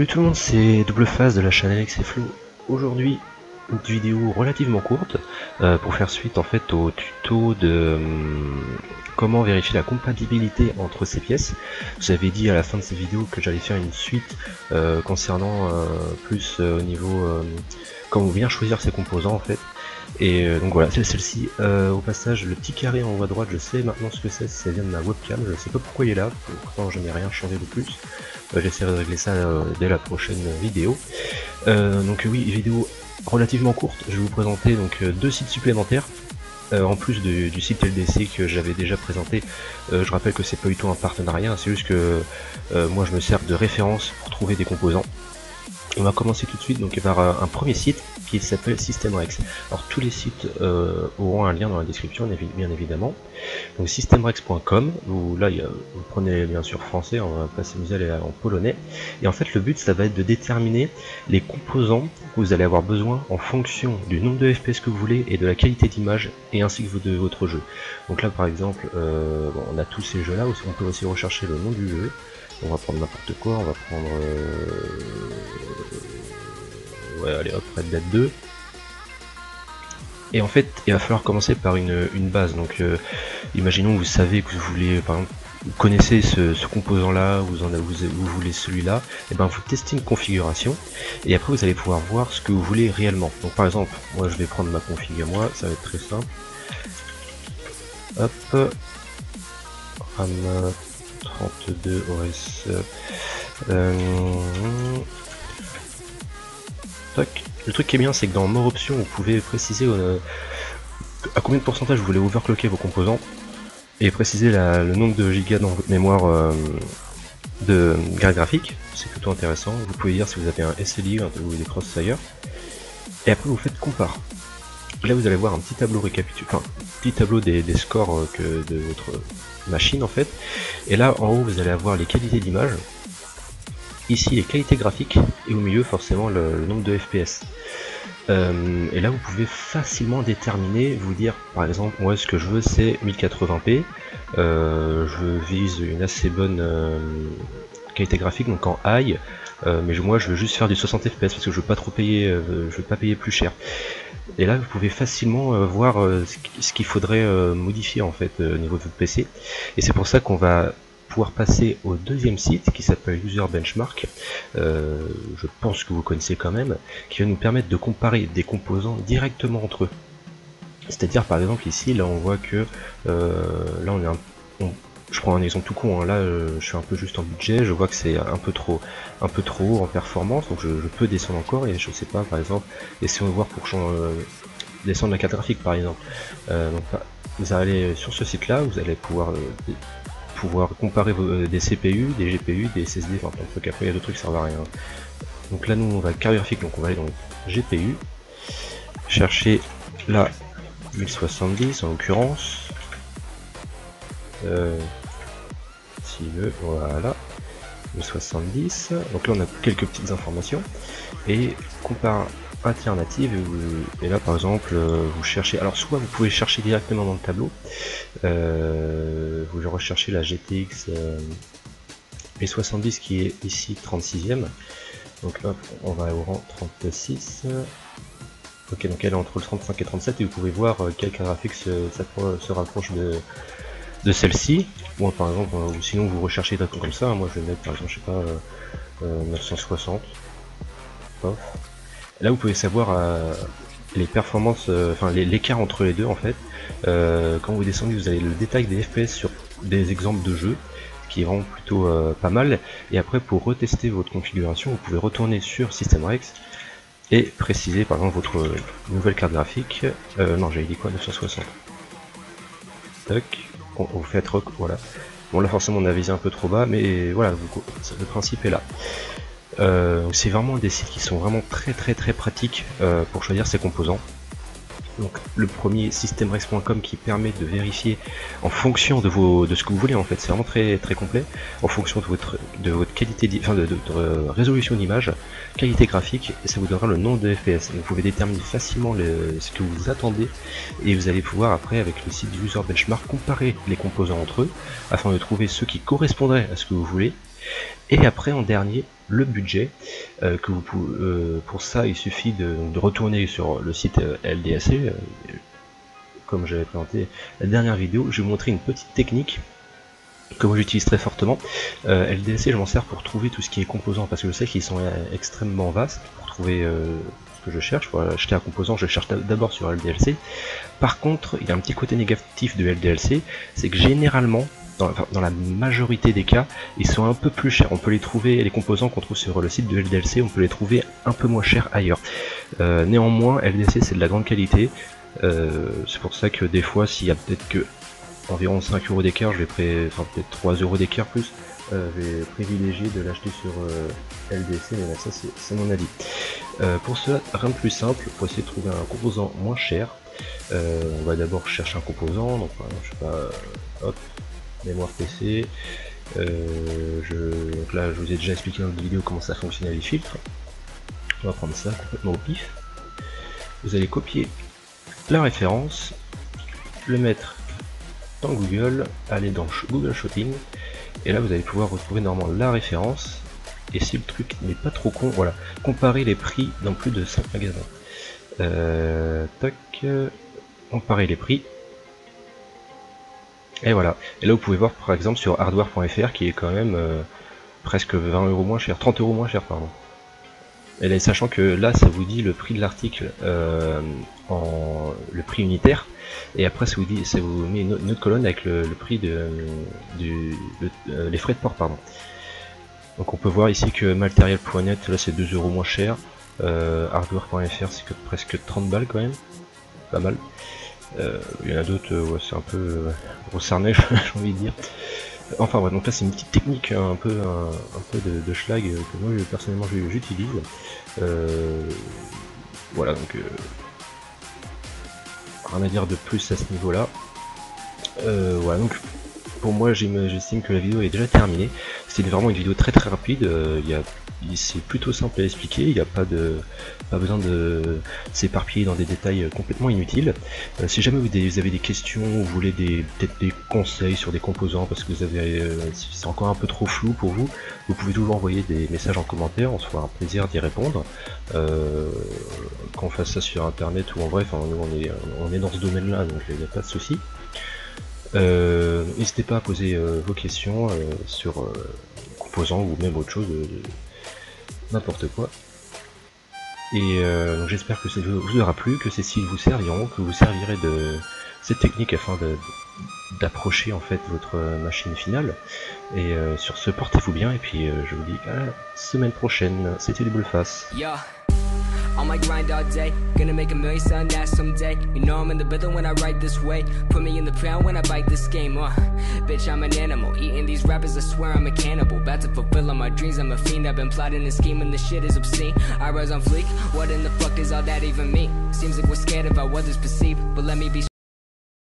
Salut tout le monde, c'est Double Phase de la chaîne Alex et Flo. Aujourd'hui, une vidéo relativement courte pour faire suite en fait au tuto de comment vérifier la compatibilité entre ces pièces. J'avais dit à la fin de cette vidéo que j'allais faire une suite concernant plus au niveau comment bien choisir ses composants en fait. Et donc voilà, c'est celle-ci. Au passage, le petit carré en haut à droite, je sais maintenant ce que c'est, ça vient de ma webcam, je sais pas pourquoi il est là, pourtant je n'ai rien changé de plus. J'essaierai de régler ça dès la prochaine vidéo. Donc oui, vidéo relativement courte, je vais vous présenter donc deux sites supplémentaires. En plus du site LDC que j'avais déjà présenté, je rappelle que c'est pas du tout un partenariat, c'est juste que moi je me sers de référence pour trouver des composants. On va commencer tout de suite donc par un premier site qui s'appelle Systemrex. Alors tous les sites auront un lien dans la description bien évidemment. Donc systemrex.com, vous prenez bien sûr français, on va pas s'amuser à aller en polonais. Et en fait le but ça va être de déterminer les composants que vous allez avoir besoin en fonction du nombre de FPS que vous voulez et de la qualité d'image et ainsi que de votre jeu. Donc là par exemple on a tous ces jeux là, on peut aussi rechercher le nom du jeu. On va prendre n'importe quoi, on va prendre ouais allez hop, Red Dead 2. Et en fait il va falloir commencer par une base. Donc imaginons vous savez que vous voulez par exemple, vous connaissez ce composant là, vous voulez celui-là, et ben vous testez une configuration et après vous allez pouvoir voir ce que vous voulez réellement. Donc par exemple moi je vais prendre ma config à moi, ça va être très simple. Hop, RAM 32 OS tac. Le truc qui est bien c'est que dans More Options vous pouvez préciser à combien de pourcentage vous voulez overclocker vos composants et préciser le nombre de gigas dans votre mémoire de carte graphique. C'est plutôt intéressant. Vous pouvez dire si vous avez un SLI ou des Crossfire et après vous faites compare. Là vous allez voir un petit tableau petit tableau des scores de votre machine en fait, et là en haut vous allez avoir les qualités d'image, ici les qualités graphiques et au milieu forcément le nombre de FPS. Et là vous pouvez facilement déterminer, vous dire par exemple moi ce que je veux c'est 1080p, je vise une assez bonne qualité graphique donc en high, mais moi je veux juste faire du 60 fps parce que je veux pas trop payer, je veux pas payer plus cher. Et là vous pouvez facilement voir ce qu'il faudrait modifier en fait au niveau de votre PC, et c'est pour ça qu'on va pouvoir passer au deuxième site qui s'appelle User Benchmark, je pense que vous connaissez quand même, qui va nous permettre de comparer des composants directement entre eux. C'est-à-dire par exemple ici là on voit que là on est je prends un exemple tout con, hein. Là je suis un peu juste en budget, je vois que c'est un peu trop haut en performance, donc je peux descendre encore, et je sais pas par exemple, essayons de voir pour descendre la carte graphique par exemple. Donc vous allez sur ce site là, vous allez pouvoir comparer des CPU, des GPU, des SSD, enfin plein de trucs. Après il y a d'autres trucs ça servent à rien. Donc là nous on va carte graphique, donc on va aller dans le GPU, chercher la 1070 en l'occurrence, s'il veut, voilà, 1070. Donc là on a quelques petites informations et compare alternative, et là par exemple vous cherchez, alors soit vous pouvez chercher directement dans le tableau, vous recherchez la GTX et70 qui est ici 36e, donc hop on va au rang 36. Ok, donc elle est entre le 35 et 37 et vous pouvez voir quelle carte graphique se rapproche de celle-ci. Bon, par exemple, ou sinon vous recherchez des trucs comme ça, moi je vais mettre par exemple, je sais pas, 960. Hop. Là vous pouvez savoir les performances, enfin l'écart entre les deux en fait. Quand vous descendez vous avez le détail des FPS sur des exemples de jeux, qui est vraiment plutôt pas mal. Et après pour retester votre configuration, vous pouvez retourner sur Systemrex et préciser par exemple votre nouvelle carte graphique. Non, j'avais dit quoi, 960. Tac. On vous fait rock, voilà. Bon là forcément on a visé un peu trop bas, mais voilà, le principe est là. C'est vraiment des sites qui sont vraiment très pratiques pour choisir ses composants. Donc le premier, systemrex.com, qui permet de vérifier en fonction de ce que vous voulez en fait, c'est vraiment très complet, en fonction de votre qualité, de résolution d'image, qualité graphique, et ça vous donnera le nombre de FPS. Donc vous pouvez déterminer facilement ce que vous attendez, et vous allez pouvoir après avec le site User Benchmark comparer les composants entre eux afin de trouver ceux qui correspondraient à ce que vous voulez. Et après en dernier, le budget. Que vous pouvez, pour ça, il suffit de retourner sur le site LDLC. Comme j'avais présenté la dernière vidéo, je vais vous montrer une petite technique que moi j'utilise très fortement. LDLC, je m'en sers pour trouver tout ce qui est composants, parce que je sais qu'ils sont extrêmement vastes. Pour trouver ce que je cherche, pour acheter un composant, je cherche d'abord sur LDLC. Par contre, il y a un petit côté négatif de LDLC, c'est que généralement, dans la majorité des cas, ils sont un peu plus chers. On peut les trouver, les composants qu'on trouve sur le site de LDLC, on peut les trouver un peu moins chers ailleurs. Néanmoins, LDLC c'est de la grande qualité. C'est pour ça que des fois, s'il y a peut-être que environ 5 € d'écart, je vais peut-être 3 € d'écart plus, je vais privilégier de l'acheter sur LDC, mais ça c'est mon avis. Pour cela, rien de plus simple, pour essayer de trouver un composant moins cher, on va d'abord chercher un composant, donc par exemple, je sais pas, hop, mémoire PC, donc là je vous ai déjà expliqué dans une vidéo comment ça fonctionnait les filtres. On va prendre ça complètement au pif. Vous allez copier la référence, le mettre dans Google, aller dans Google Shopping, et là vous allez pouvoir retrouver normalement la référence, et si le truc n'est pas trop con, voilà, comparer les prix dans plus de 5 magasins. Tac, comparer les prix, et voilà, et là vous pouvez voir par exemple sur hardware.fr qui est quand même presque 20 € moins cher, 30 € moins cher pardon. Et là, sachant que là ça vous dit le prix de l'article en le prix unitaire, et après ça vous met une autre colonne avec le prix de les frais de port pardon. Donc on peut voir ici que Material.net là c'est 2 € moins cher, hardware.fr c'est que presque 30 balles quand même, pas mal. Il y en a d'autres, ouais, c'est un peu gros arnais j'ai envie de dire. Enfin ouais, donc là c'est une petite technique un peu de schlag que moi personnellement j'utilise. Voilà, donc rien à dire de plus à ce niveau là. Voilà, donc pour moi j'estime que la vidéo est déjà terminée. C'était vraiment une vidéo très rapide. C'est plutôt simple à expliquer, il n'y a pas besoin de s'éparpiller dans des détails complètement inutiles. Si jamais vous avez des questions, ou vous voulez peut-être des conseils sur des composants parce que c'est encore un peu trop flou pour vous, vous pouvez toujours envoyer des messages en commentaire, on se fera un plaisir d'y répondre. Qu'on fasse ça sur internet ou en vrai, nous on est dans ce domaine là, donc il n'y a pas de souci. N'hésitez pas à poser vos questions sur composants ou même autre chose, n'importe quoi. Et donc j'espère que ça vous aura plu, que ces styles vous serviront, que vous servirez de cette technique afin d'approcher en fait votre machine finale. Et sur ce, portez-vous bien, et puis je vous dis à la semaine prochaine. C'était Doubleface. On my grind all day, gonna make a million selling that someday. You know I'm in the building when I write this way. Put me in the ground when I bite this game. Bitch, I'm an animal, eating these rappers, I swear I'm a cannibal. About to fulfill all my dreams, I'm a fiend. I've been plotting and scheming, this shit is obscene. I rise on fleek, what in the fuck does all that even mean? Seems like we're scared of how others perceive, but let me be